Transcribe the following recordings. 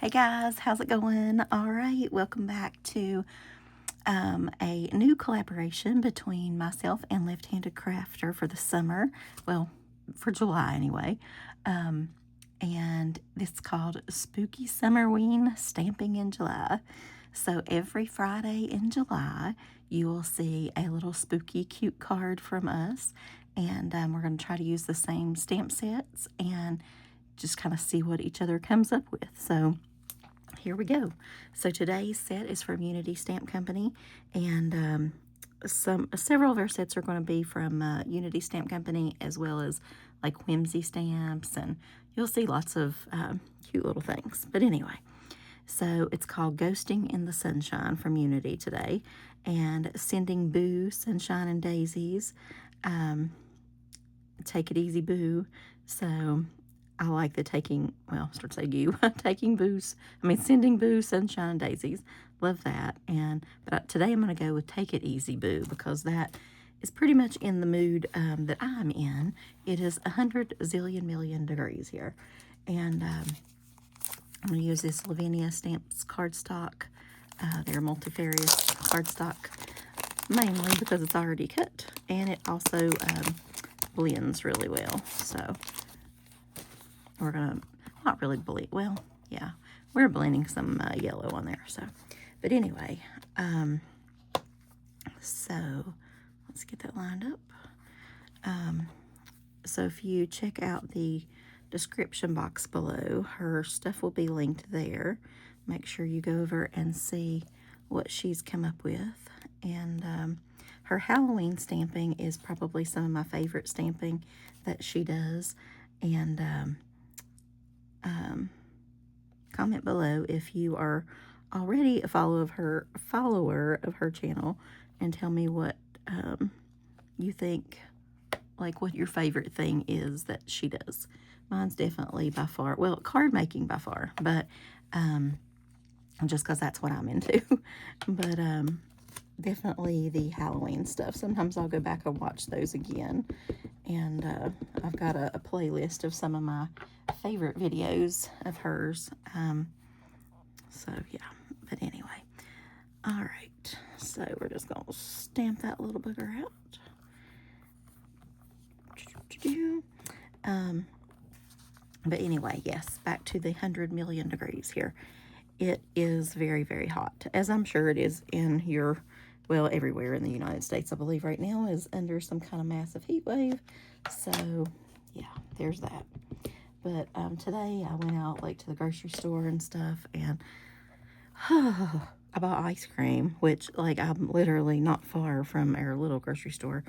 Hey guys, how's it going? All right, welcome back to a new collaboration between myself and Left Handed Crafter for the summer. Well, for July anyway. Um, and it's called Spooky Summerween Stamping in July. So every Friday in July, you will see a little spooky cute card from us. And we're going to try to use the same stamp sets and just kind of see what each other comes up with. So here we go. So today's set is from Unity Stamp Company, and several of our sets are going to be from Unity Stamp Company, as well as like Whimsy stamps, and you'll see lots of cute little things. But anyway, so it's called Ghosting in the Sunshine from Unity today, and Sending Boo, Sunshine and Daisies. Take It Easy Boo. So I like the taking, well, start saying you, sending boo, sunshine, and daisies. Love that. But today I'm going to go with Take It Easy Boo, because that is pretty much in the mood that I'm in. It is 100 zillion million degrees here. And I'm going to use this Lavinia Stamps cardstock. They're multifarious cardstock, mainly because it's already cut. And it also blends really well. So we're gonna not really blend, well, yeah, we're blending some yellow on there. So, but anyway, so let's get that lined up. So if you check out the description box below, her stuff will be linked there. Make sure you go over and see what she's come up with. And her Halloween stamping is probably some of my favorite stamping that she does. And comment below if you are already a follower of her channel, and tell me what you think, like what your favorite thing is that she does. Mine's definitely by far, well, card making by far, but just because that's what I'm into. But definitely the Halloween stuff. Sometimes I'll go back and watch those again. And I've got a playlist of some of my favorite videos of hers. So, yeah. But anyway. All right. So, we're just going to stamp that little booger out. But anyway, yes. Back to the 100 million degrees here. It is very, very hot. As I'm sure it is in your... well, everywhere in the United States, I believe, right now is under some kind of massive heat wave. So, yeah, there's that. But today I went out like to the grocery store and stuff, and I bought ice cream, which, like, I'm literally not far from our little grocery store,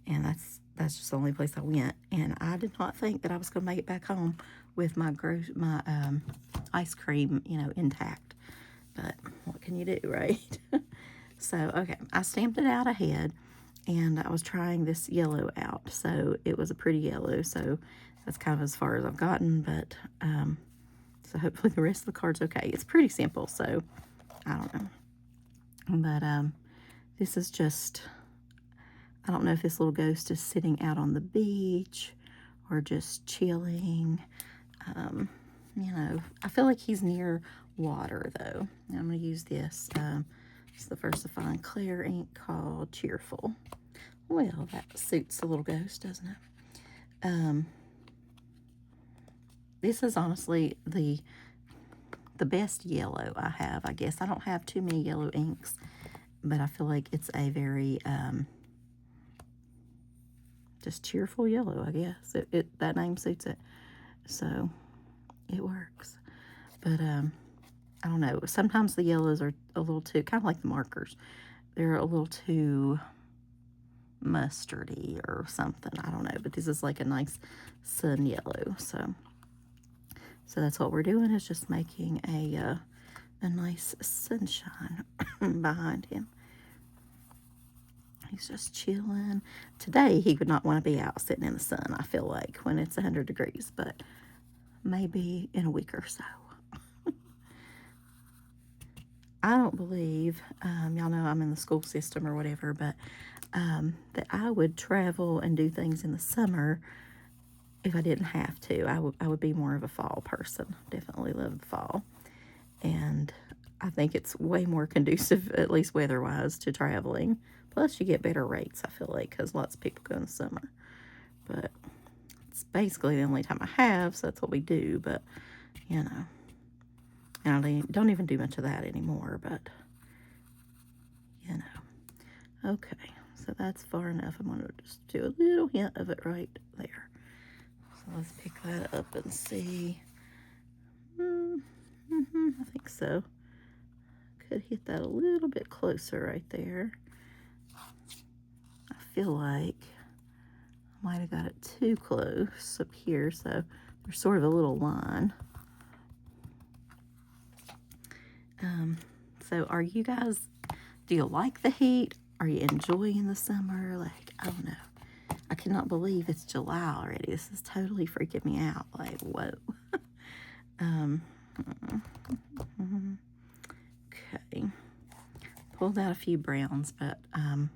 and that's just the only place I went. And I did not think that I was going to make it back home with my ice cream, intact. But what can you do, right? So, okay, I stamped it out ahead, and I was trying this yellow out. So it was a pretty yellow, so that's kind of as far as I've gotten. But so hopefully the rest of the card's okay. It's pretty simple, so I don't know. But this is just, I don't know if this little ghost is sitting out on the beach or just chilling. I feel like he's near water, though. I'm going to use this. It's the VersaFine Clear ink called Cheerful. Well, that suits the little ghost, doesn't it? This is honestly the best yellow I have, I guess. I don't have too many yellow inks, but I feel like it's a very just cheerful yellow, I guess. That name suits it, so it works. But I don't know. Sometimes the yellows are a little too, kind of like the markers. They're a little too mustardy or something. I don't know. But this is like a nice sun yellow. So that's what we're doing, is just making a nice sunshine behind him. He's just chilling. Today, he would not want to be out sitting in the sun, I feel like, when it's 100 degrees. But maybe in a week or so. I don't believe, y'all know I'm in the school system or whatever, but that I would travel and do things in the summer if I didn't have to. I would be more of a fall person. Definitely love the fall. And I think it's way more conducive, at least weather-wise, to traveling. Plus, you get better rates, I feel like, because lots of people go in the summer. But it's basically the only time I have, so that's what we do. But, you know, and I don't even do much of that anymore, but, you know. Okay, so that's far enough. I'm going to just do a little hint of it right there. So let's pick that up and see. I think so. Could hit that a little bit closer right there. I feel like I might have got it too close up here, so there's sort of a little line. So are you guys, do you like the heat? Are you enjoying the summer? Like, I don't know. I cannot believe it's July already. This is totally freaking me out. Like, whoa. Okay. Pulled out a few browns, but go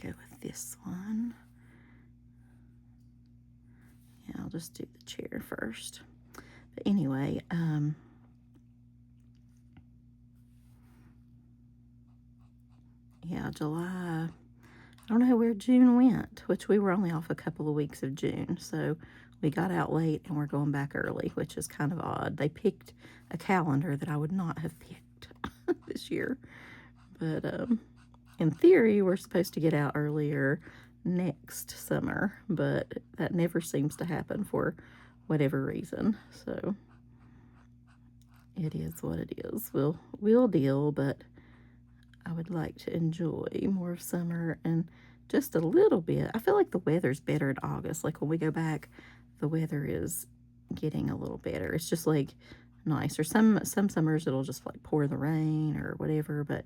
with this one. Yeah, I'll just do the chair first. But anyway, yeah, July. I don't know where June went, which we were only off a couple of weeks of June, so we got out late and we're going back early, which is kind of odd. They picked a calendar that I would not have picked this year. But in theory, we're supposed to get out earlier next summer, but that never seems to happen for whatever reason. So it is what it is. We'll deal, but I would like to enjoy more of summer and just a little bit. I feel like the weather's better in August. Like when we go back, the weather is getting a little better. It's just like nicer. Some summers it'll just like pour the rain or whatever, but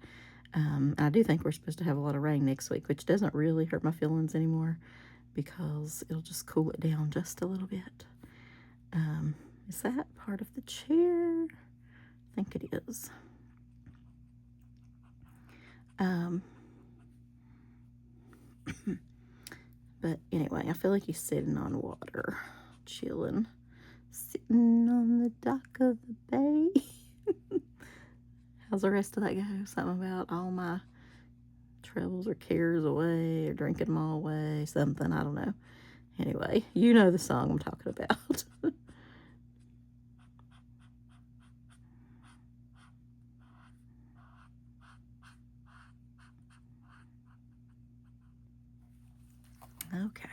I do think we're supposed to have a lot of rain next week, which doesn't really hurt my feelings anymore because it'll just cool it down just a little bit. Is that part of the chair? I think it is. But anyway, I feel like he's sitting on water, chilling, sitting on the dock of the bay. How's the rest of that go? Something about all my troubles or cares away or drinking them all away, something, I don't know. Anyway, you know the song I'm talking about. Okay,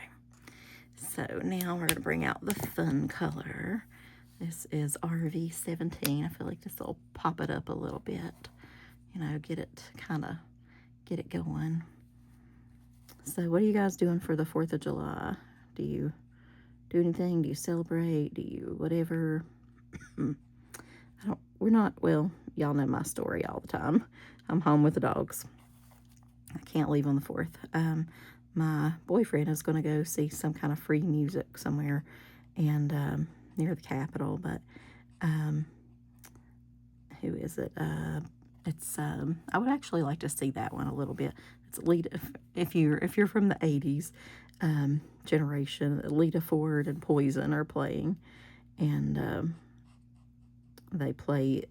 so now we're going to bring out the fun color. This is RV17. I feel like this will pop it up a little bit, you know, get it going. So what are you guys doing for the 4th of July? Do you do anything? Do you celebrate? Do you whatever? Well, y'all know my story all the time. I'm home with the dogs. I can't leave on the 4th. My boyfriend is going to go see some kind of free music somewhere and near the Capitol, but who is it? It's I would actually like to see that one a little bit. It's Lita, if you're from the 80s generation, Lita Ford and Poison are playing, and they play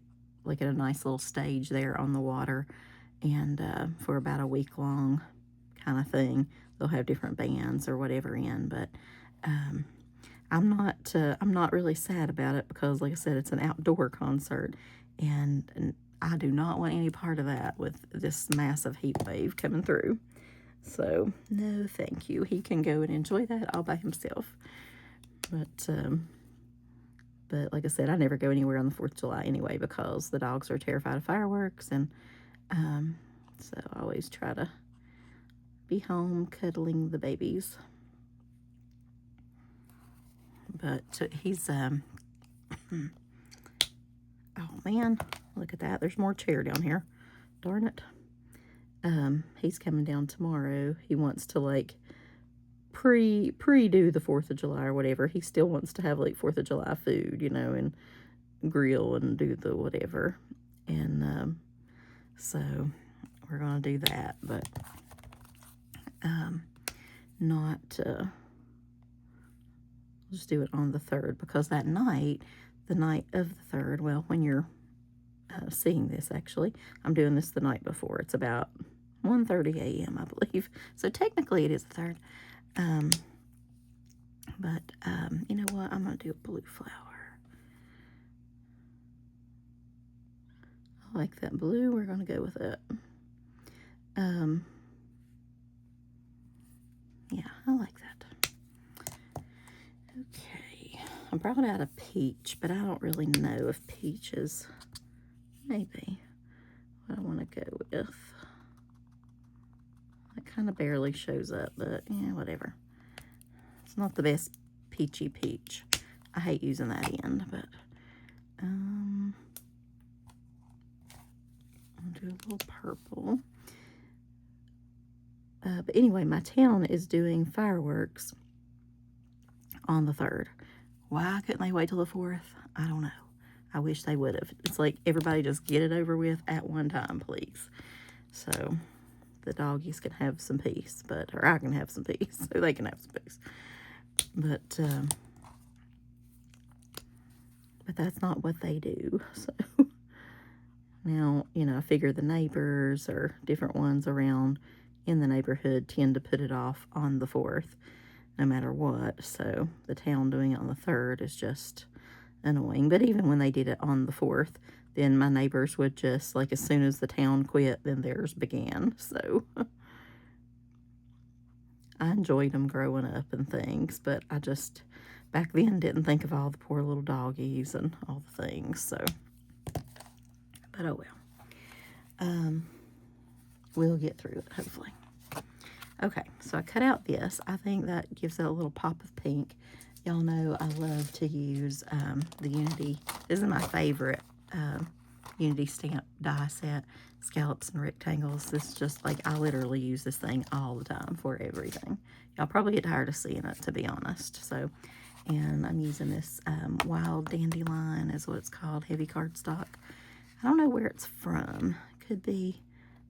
like at a nice little stage there on the water, and for about a week long kind of thing. They'll have different bands or whatever in, but I'm not really sad about it because, like I said, it's an outdoor concert, and I do not want any part of that with this massive heat wave coming through. So no, thank you. He can go and enjoy that all by himself. But like I said, I never go anywhere on the 4th of July anyway because the dogs are terrified of fireworks, and so I always try to be home cuddling the babies. But he's oh man, look at that. There's more chair down here. Darn it. He's coming down tomorrow. He wants to like pre-do the 4th of July or whatever. He still wants to have like 4th of July food, you know, and grill and do the whatever. And so we're gonna do that, but not just do it on the 3rd because that night the night of the 3rd. Well, when you're seeing this, actually, I'm doing this the night before. It's about 1:30 a.m., I believe. So technically it is the 3rd. But you know what? I'm going to do a blue flower. I like that blue. We're going to go with it. Yeah, I like that. Okay. I brought out a peach, but I don't really know if peach is maybe what I want to go with. It kind of barely shows up, but yeah, whatever. It's not the best peachy peach. I hate using that end, but I'll do a little purple. But anyway, my town is doing fireworks on the 3rd. Why couldn't they wait till the 4th? I don't know. I wish they would have. It's like everybody just get it over with at one time, please. So the doggies can have some peace, or I can have some peace, so they can have some peace. But that's not what they do. So now, you know, I figure the neighbors or different ones around in the neighborhood tend to put it off on the 4th, no matter what. So the town doing it on the 3rd is just annoying. But even when they did it on the 4th, then my neighbors would just, like, as soon as the town quit, then theirs began. So I enjoyed them growing up and things, but I just back then didn't think of all the poor little doggies and all the things. So, but oh well. We'll get through it, hopefully. Okay, so I cut out this. I think that gives it a little pop of pink. Y'all know I love to use the Unity. This is my favorite Unity stamp die set, scallops and rectangles. This is just like, I literally use this thing all the time for everything. Y'all probably get tired of seeing it, to be honest. So, and I'm using this Wild Dandelion, is what it's called, heavy cardstock. I don't know where it's from. Could be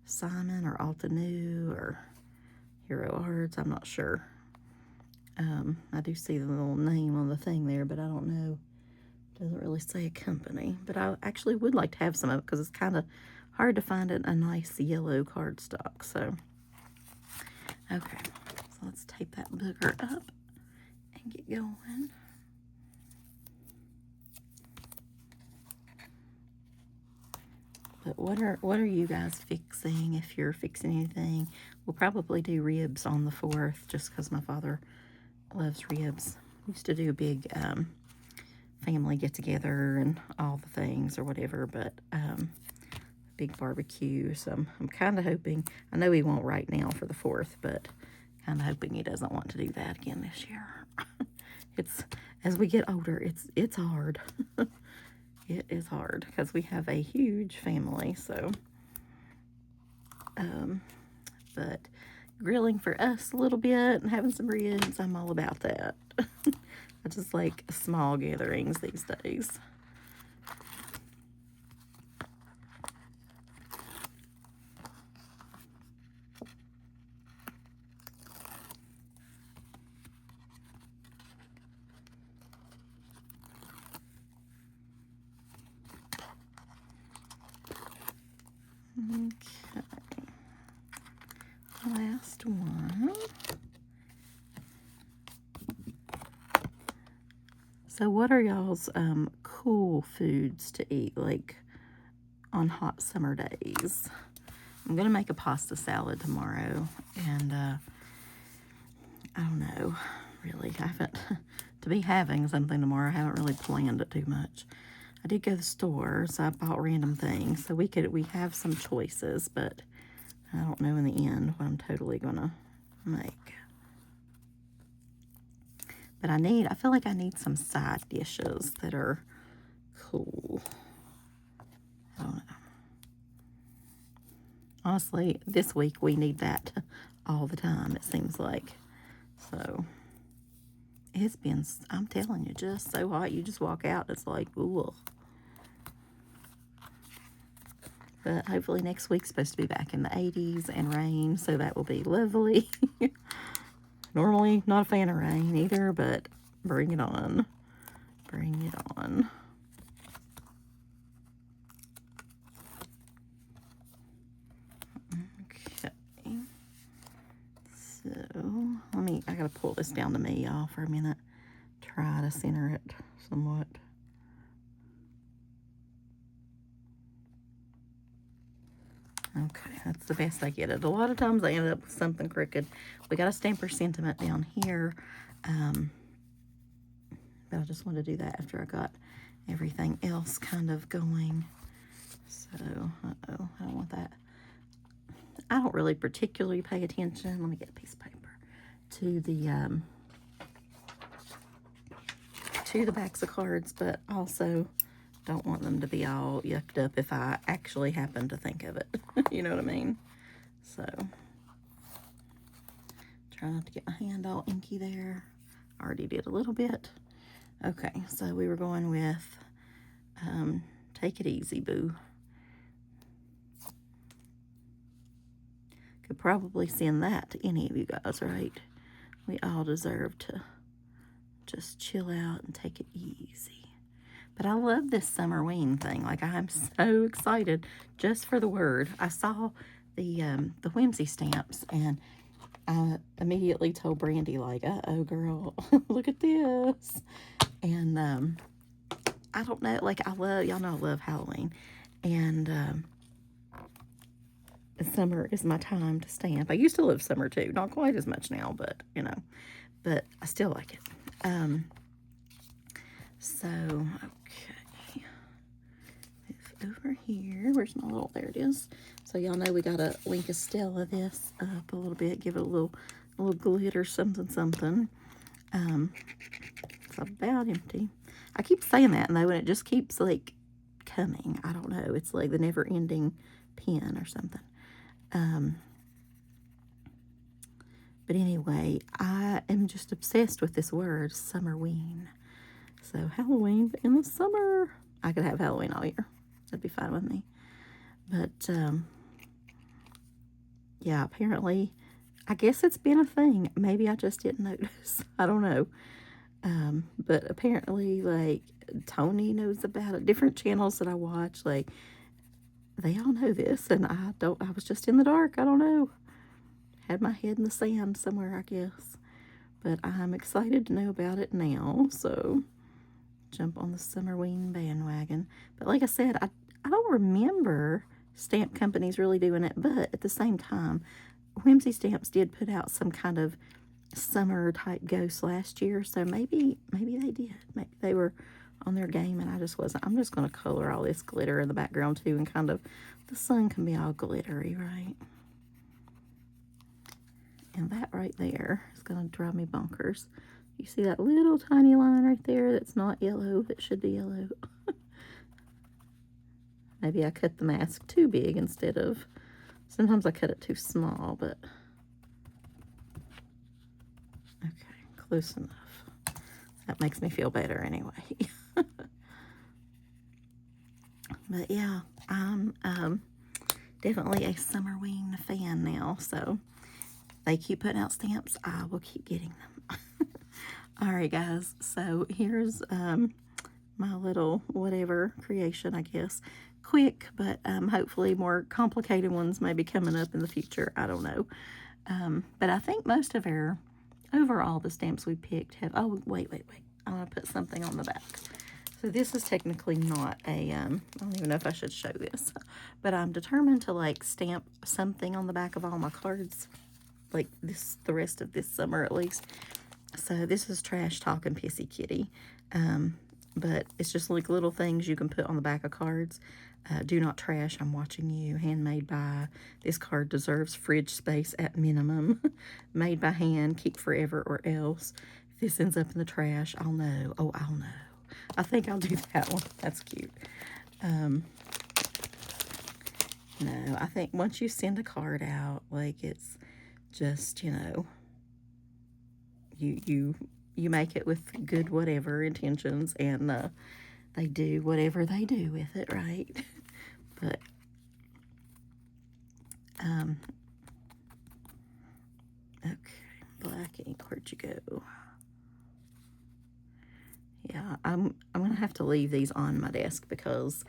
Simon or Altenew or Hero Arts. I'm not sure. I do see the little name on the thing there, but I don't know. Doesn't really say a company. But I actually would like to have some of it because it's kind of hard to find a nice yellow cardstock. So, okay. So let's tape that booger up and get going. But what are you guys fixing, if you're fixing anything? We'll probably do ribs on the 4th, just because my father loves ribs. We used to do a big family get-together and all the things or whatever, but big barbecue. So I'm kind of hoping, I know he won't right now for the 4th, but kind of hoping he doesn't want to do that again this year. It's, as we get older, it's hard. It is hard because we have a huge family, so, but grilling for us a little bit and having some ribs, I'm all about that. I just like small gatherings these days. Okay, last one. So what are y'all's cool foods to eat, like on hot summer days? I'm gonna make a pasta salad tomorrow, and I don't know, really, I haven't, to be having something tomorrow, I haven't really planned it too much. I did go to the store, so I bought random things. So we have some choices, but I don't know in the end what I'm totally gonna make. But I feel like I need some side dishes that are cool. I don't know. Honestly, this week we need that all the time, it seems like. So it's been, I'm telling you, just so hot. You just walk out, it's like, ooh. But hopefully next week's supposed to be back in the 80s and rain, so that will be lovely. Normally not a fan of rain either, but bring it on. Bring it on. I gotta pull this down to me, y'all, for a minute. Try to center it somewhat. Okay, that's the best I get it. A lot of times I end up with something crooked. We got a Stamper Sentiment down here. But I just wanted to do that after I got everything else kind of going. So, uh-oh, I don't want that. I don't really particularly pay attention. Let me get a piece of paper. To the backs of cards, but also don't want them to be all yucked up if I actually happen to think of it. You know what I mean? So, try not to get my hand all inky there. Already did a little bit. Okay, so we were going with Take It Easy, Boo. Could probably send that to any of you guys, right? We all deserve to just chill out and take it easy. But I love this SUMMERWEEN thing. Like, I'm so excited just for the word. I saw the whimsy stamps, and I immediately told Brandy, like, uh-oh, girl, look at this. And I don't know, like, y'all know I love Halloween. And summer is my time to stamp. I used to love summer too. Not quite as much now, but, you know. But I still like it. So, okay. Move over here. Where's my little, there it is. So y'all know we gotta link a Stella this up a little bit. Give it a little glitter something. It's about empty. I keep saying that, though, and it just keeps, like, coming. I don't know. It's like the never-ending pen or something. But anyway, I am just obsessed with this word, SUMMERWEEN. So Halloween in the summer. I could have Halloween all year. That'd be fine with me. But, yeah, apparently, I guess it's been a thing. Maybe I just didn't notice. I don't know. But apparently, like, Tony knows about it. Different channels that I watch, like, they all know this, and I was just in the dark. I don't know. Had my head in the sand somewhere, I guess. But I'm excited to know about it now, so jump on the SUMMERWEEN bandwagon. But like I said, I don't remember stamp companies really doing it, but at the same time, Whimsy Stamps did put out some kind of summer type ghost last year, so maybe they did. Maybe they were on their game and I just wasn't. I'm just going to color all this glitter in the background too, and kind of, the sun can be all glittery, right? And that right there is going to drive me bonkers. You see that little tiny line right there that's not yellow, that should be yellow? Maybe I cut the mask too big instead of, sometimes I cut it too small, but okay, close enough. That makes me feel better anyway. But yeah, I'm definitely a SUMMERWEEN fan now, so they keep putting out stamps, I will keep getting them. Alright guys, so here's my little whatever creation, I guess. Quick, but hopefully more complicated ones may be coming up in the future. I don't know. But I think most of our, overall, the stamps we picked have, oh, wait. I want to put something on the back. So this is technically not a, I don't even know if I should show this, but I'm determined to, like, stamp something on the back of all my cards, like this, the rest of this summer at least. So this is Trash Talking Pissy Kitty, but it's just like little things you can put on the back of cards. Do not trash, I'm watching you. Handmade by, this card deserves fridge space at minimum. Made by hand, keep forever or else. If this ends up in the trash, I'll know. Oh, I'll know. I think I'll do that one. That's cute. No, I think once you send a card out, like, it's just, you know, you make it with good whatever intentions, and they do whatever they do with it, right? But okay, black ink, where'd you go? Yeah, I'm gonna have to leave these on my desk because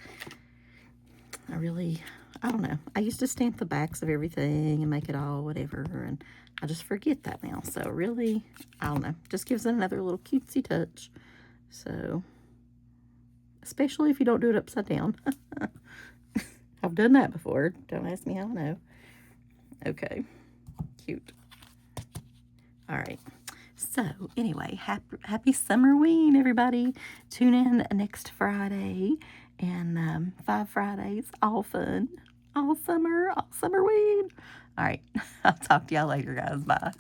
I really I don't know. I used to stamp the backs of everything and make it all whatever, and I just forget that now. So really, I don't know. Just gives it another little cutesy touch. So, especially if you don't do it upside down. I've done that before. Don't ask me how I know. Okay. Cute. All right. So, anyway, happy Summerween, everybody. Tune in next Friday and 5 Fridays, all fun, all summer, all Summerween. All right. I'll talk to y'all later, guys. Bye.